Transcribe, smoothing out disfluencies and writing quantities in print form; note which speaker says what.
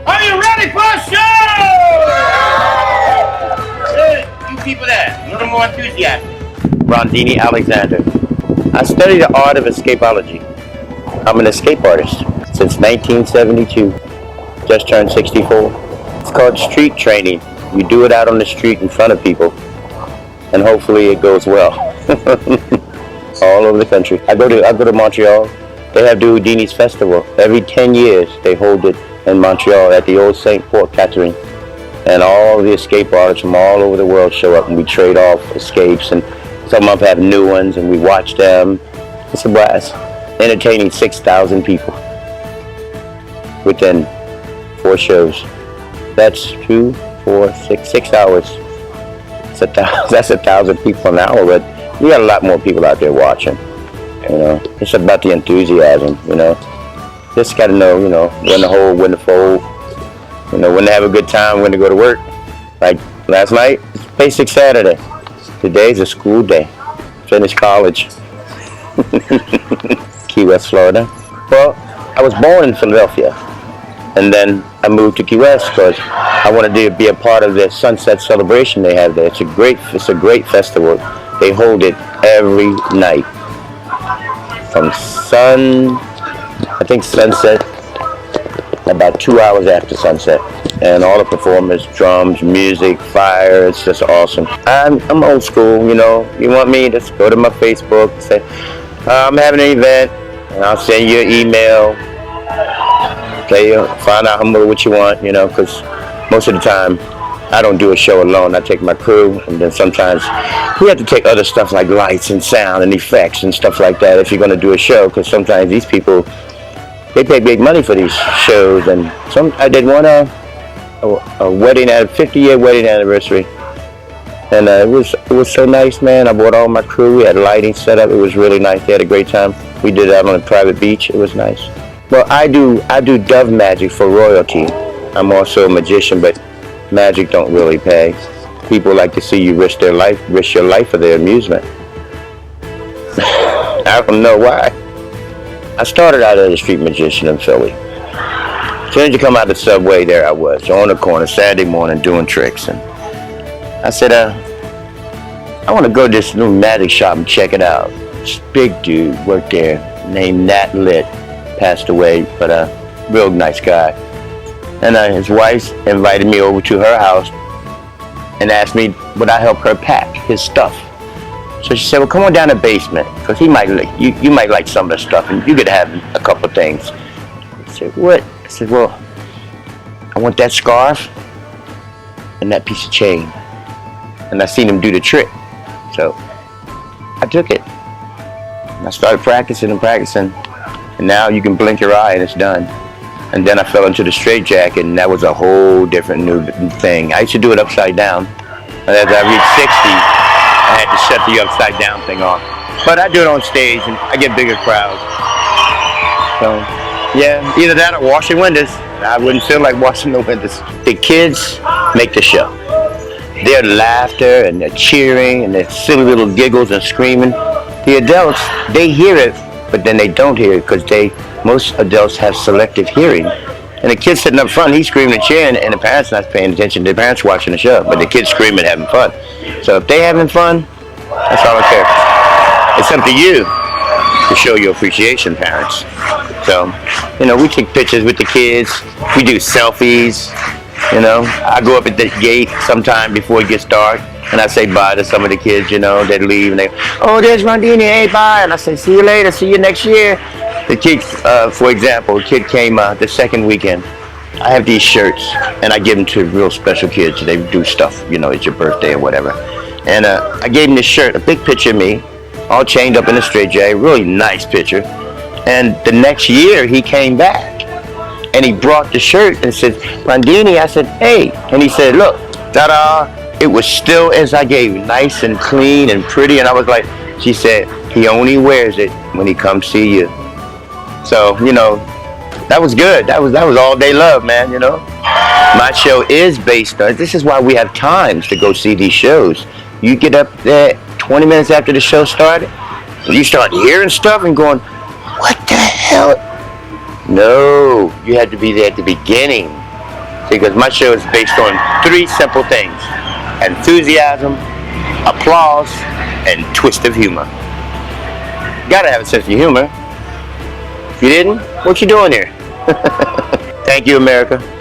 Speaker 1: Are you ready for a show? You people there, a little more enthusiastic. Rondini Alexander. I study the art of escapology. I'm an escape artist since 1972. Just turned 64. It's called street training. You do it out on the street in front of people, and hopefully it goes well. All over the country. I go to Montreal. They have the Houdini's Festival. Every 10 years they hold it in Montreal at the old St. Port Catherine. And all the escape artists from all over the world show up, and we trade off escapes, and some of them have new ones, and we watch them. It's a blast. Entertaining 6,000 people within 4 shows. That's 2, 4, 6 hours. That's 1,000 people an hour, but we got a lot more people out there watching. You know, it's about the enthusiasm. You know, just got to know, you know, when to hold, when to fold. You know, when to have a good time, when to go to work. Like last night, it's basic Saturday. Today's a school day. Finished college. Key West, Florida. Well, I was born in Philadelphia, and then I moved to Key West because I wanted to be a part of the sunset celebration they have there. It's a great festival. They hold it every night from sunset, about 2 hours after sunset, and all the performers, drums, music, fire. It's just awesome. I'm old school, you know. You want me, just go to my Facebook, say I'm having an event, and I'll send you an email. Find out what you want, you know, because most of the time I don't do a show alone. I take my crew, and then sometimes we have to take other stuff like lights and sound and effects and stuff like that if you're going to do a show, because sometimes these people, they pay big money for these shows. And I did one a wedding, a 50-year wedding anniversary, and it was so nice, man. I brought all my crew. We had lighting set up. It was really nice. They had a great time. We did that on a private beach. It was nice. Well, I do dove magic for royalty. I'm also a magician, but magic don't really pay. People like to see you risk your life for their amusement. I don't know why. I started out as a street magician in Philly. As soon as you come out the subway, there I was, on the corner, Saturday morning, doing tricks. And I said, I want to go to this little magic shop and check it out. This big dude worked there, named Nat Lit, passed away, but a real nice guy. And his wife invited me over to her house and asked me would I help her pack his stuff. So she said, well, come on down to the basement, because you might like some of the stuff, and you could have a couple things. I said, what? I said, well, I want that scarf and that piece of chain. And I seen him do the trick. So I took it. And I started practicing, and now you can blink your eye and it's done. And then I fell into the straitjacket, and that was a whole different new thing. I used to do it upside down. And as I reached 60, I had to shut the upside down thing off. But I do it on stage, and I get bigger crowds. So, yeah, either that or washing windows. I wouldn't feel like washing the windows. The kids make the show. Their laughter and their cheering and their silly little giggles and screaming. The adults, they hear it, but then they don't hear it because most adults have selective hearing. And the kid sitting up front, he's screaming and cheering, and the parents not paying attention. The parents watching the show, but the kid's screaming, having fun. So if they having fun, that's all I care. It's up to you to show your appreciation, parents. So, you know, we take pictures with the kids. We do selfies. You know, I go up at the gate sometime before it gets dark, and I say bye to some of the kids. You know, they leave and they, oh, there's Rondini, hey, bye. And I say, see you later, see you next year. The kid, for example, a kid came the second weekend. I have these shirts, and I give them to real special kids. They do stuff, you know, it's your birthday or whatever. And I gave him this shirt, a big picture of me, all chained up in a straitjacket, really nice picture. And the next year, he came back, and he brought the shirt and said, Rondini, I said, hey. And he said, look, ta-da, it was still as I gave you, nice and clean and pretty. And I was like, she said, he only wears it when he comes see you. So, you know, that was good. That was all day love, man, you know. My show is based on, this is why we have times to go see these shows. You get up there 20 minutes after the show started, you start hearing stuff and going, what the hell? No, you had to be there at the beginning. Because my show is based on three simple things: enthusiasm, applause, and twist of humor. Gotta have a sense of humor. If you didn't, what you doing here? Thank you, America.